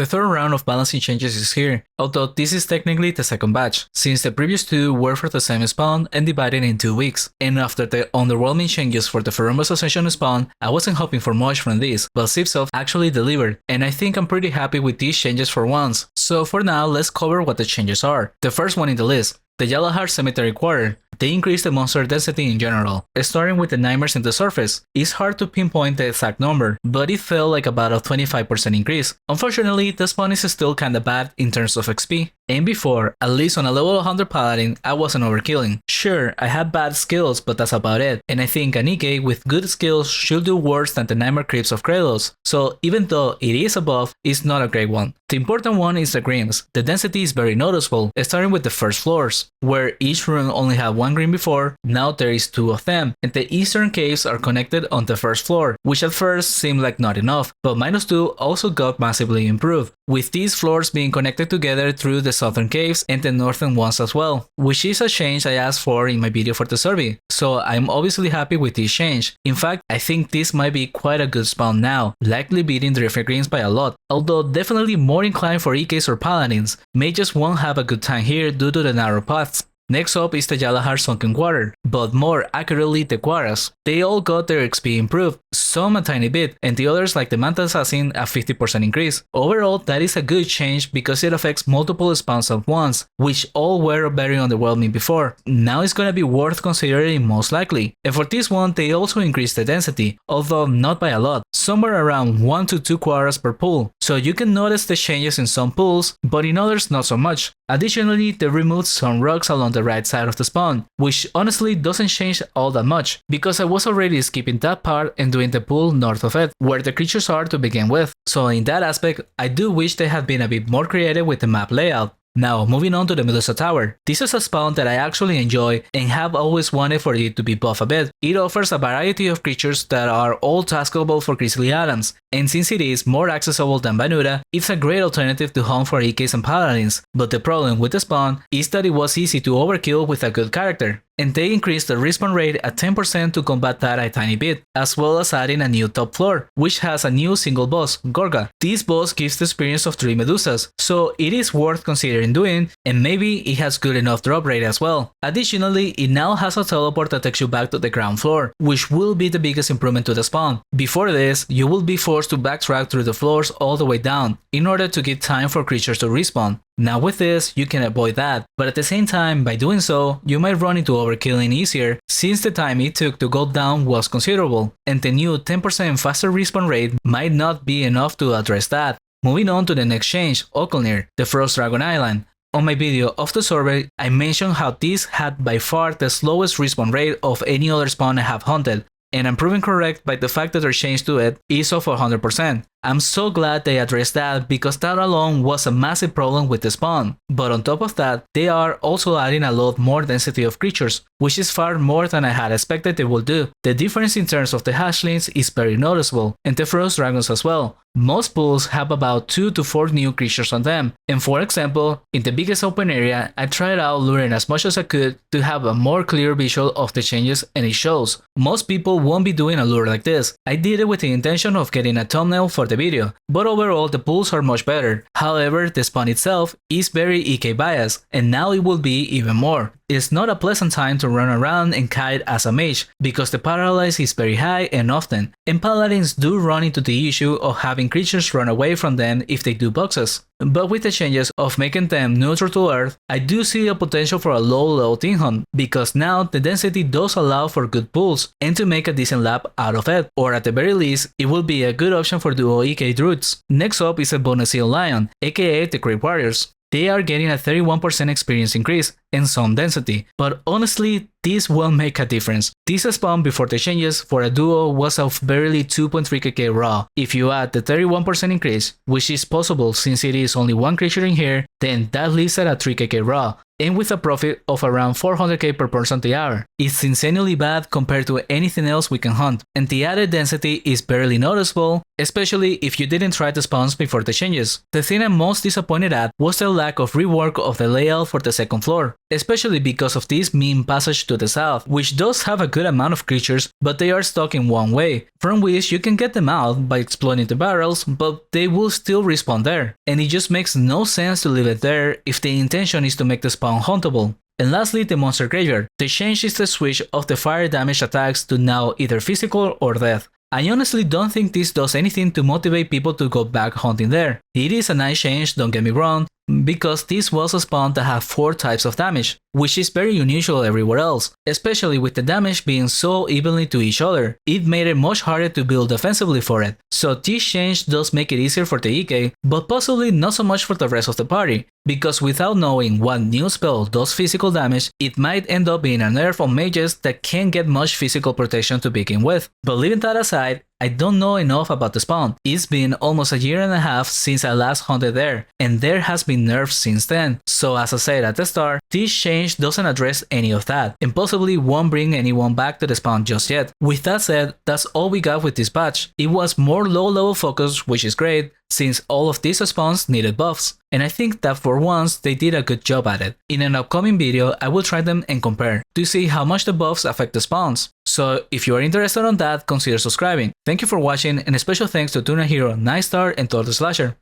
The third round of balancing changes is here, although this is technically the second batch, since the previous two were for the same spawn and divided in 2 weeks. And after the underwhelming changes for the Feromo's Ascension spawn, I wasn't hoping for much from this, but Cipsoft actually delivered, and I think I'm pretty happy with these changes for once. So for now, let's cover what the changes are. The first one in the list, the Yalahar Cemetery Quarter. They increased the monster density in general, starting with the nightmares in the surface. It's hard to pinpoint the exact number, but it felt like about a 25% increase. Unfortunately, the spawn is still kinda bad in terms of XP. And before, at least on a level 100 paladin, I wasn't overkilling. Sure, I had bad skills, but that's about it. And I think an EK with good skills should do worse than the nightmare creeps of Kratos. So even though it is above, it's not a great one. The important one is the grims. The density is very noticeable, starting with the first floors, where each room only had one grim before, now there is 2 of them, and the eastern caves are connected on the first floor, which at first seemed like not enough, but -2 also got massively improved, with these floors being connected together through the southern caves and the northern ones as well, which is a change I asked for in my video for the survey, so I'm obviously happy with this change. In fact, I think this might be quite a good spawn now, likely beating the Rift Greens by a lot, although definitely more inclined for EKs or paladins. Mages won't have a good time here due to the narrow paths. Next up is the Yalahar Sunken Quarter, but more accurately the Quarras. They all got their XP improved, some a tiny bit, and the others like the Manta Assassin a 50% increase. Overall, that is a good change because it affects multiple spawns at once, which all were very underwhelming before. Now it's gonna be worth considering most likely. And for this one, they also increased the density, although not by a lot, somewhere around 1 to 2 Quarras per pool. So you can notice the changes in some pools, but in others not so much. Additionally, they removed some rocks along the right side of the spawn, which honestly doesn't change all that much, because I was already skipping that part and doing the pool north of it, where the creatures are to begin with. So in that aspect, I do wish they had been a bit more creative with the map layout. Now, moving on to the Mosa Tower. This is a spawn that I actually enjoy and have always wanted for it to be buffed a bit. It offers a variety of creatures that are all taskable for Grizzly Adams, and since it is more accessible than Vanura, it's a great alternative to hunt for EKs and Paladins, but the problem with the spawn is that it was easy to overkill with a good character. And they increased the respawn rate at 10% to combat that a tiny bit, as well as adding a new top floor, which has a new single boss, Gorga. This boss gives the experience of 3 Medusas, so it is worth considering doing, and maybe it has good enough drop rate as well. Additionally, it now has a teleport that takes you back to the ground floor, which will be the biggest improvement to the spawn. Before this, you will be forced to backtrack through the floors all the way down, in order to give time for creatures to respawn. Now with this, you can avoid that, but at the same time, by doing so, you might run into overkilling easier, since the time it took to go down was considerable, and the new 10% faster respawn rate might not be enough to address that. Moving on to the next change, Okolnir, the Frost Dragon Island. On my video of the survey, I mentioned how this had by far the slowest respawn rate of any other spawn I have hunted, and I'm proven correct by the fact that their change to it is of 100%. I'm so glad they addressed that because that alone was a massive problem with the spawn. But on top of that, they are also adding a lot more density of creatures, which is far more than I had expected they would do. The difference in terms of the hatchlings is very noticeable, and the Frost Dragons as well. Most pools have about 2 to 4 new creatures on them, and for example, in the biggest open area, I tried out luring as much as I could to have a more clear visual of the changes, and it shows. Most people won't be doing a lure like this. I did it with the intention of getting a thumbnail for the video, but overall the pools are much better. However, the spawn itself is very EK biased, and now it will be even more. It's not a pleasant time to run around and kite as a mage, because the paralyze is very high and often, and paladins do run into the issue of having creatures run away from them if they do boxes. But with the changes of making them neutral to earth, I do see a potential for a low level team hunt, because now the density does allow for good pulls and to make a decent lap out of it, or at the very least, it will be a good option for duo EK druids. Next up is a Bonacil Lion, aka the Great Warriors. They are getting a 31% experience increase and some density, but honestly, this will make a difference. This spawn before the changes for a duo was of barely 2.3kk raw. If you add the 31% increase, which is possible since it is only one creature in here, then that leaves it at 3kk raw. and with a profit of around 400k per person the hour. It's insanely bad compared to anything else we can hunt, and the added density is barely noticeable, especially if you didn't try the spawns before the changes. The thing I'm most disappointed at was the lack of rework of the layout for the second floor, especially because of this mean passage to the south, which does have a good amount of creatures, but they are stuck in one way, from which you can get them out by exploiting the barrels, but they will still respawn there, and it just makes no sense to leave it there if the intention is to make the spawn huntable. And lastly, the monster graveyard. The change is the switch of the fire damage attacks to now either physical or death. I honestly don't think this does anything to motivate people to go back hunting there. It is a nice change, don't get me wrong, because this was a spawn that had 4 types of damage, which is very unusual everywhere else, especially with the damage being so evenly to each other. It made it much harder to build defensively for it. So this change does make it easier for the EK, but possibly not so much for the rest of the party, because without knowing what new spell does physical damage, it might end up being a nerf on mages that can't get much physical protection to begin with. But leaving that aside, I don't know enough about the spawn. It's been almost a year and a half since I last hunted there, and there has been nerfs since then. So as I said at the start, this change doesn't address any of that, and possibly won't bring anyone back to the spawn just yet. With that said, that's all we got with this patch. It was more low-level focus, which is great, since all of these spawns needed buffs, and I think that for once they did a good job at it. In an upcoming video, I will try them and compare, to see how much the buffs affect the spawns. So if you are interested on that, consider subscribing. Thank you for watching, and a special thanks to Tuna Hero, Nightstar, and Total Slasher.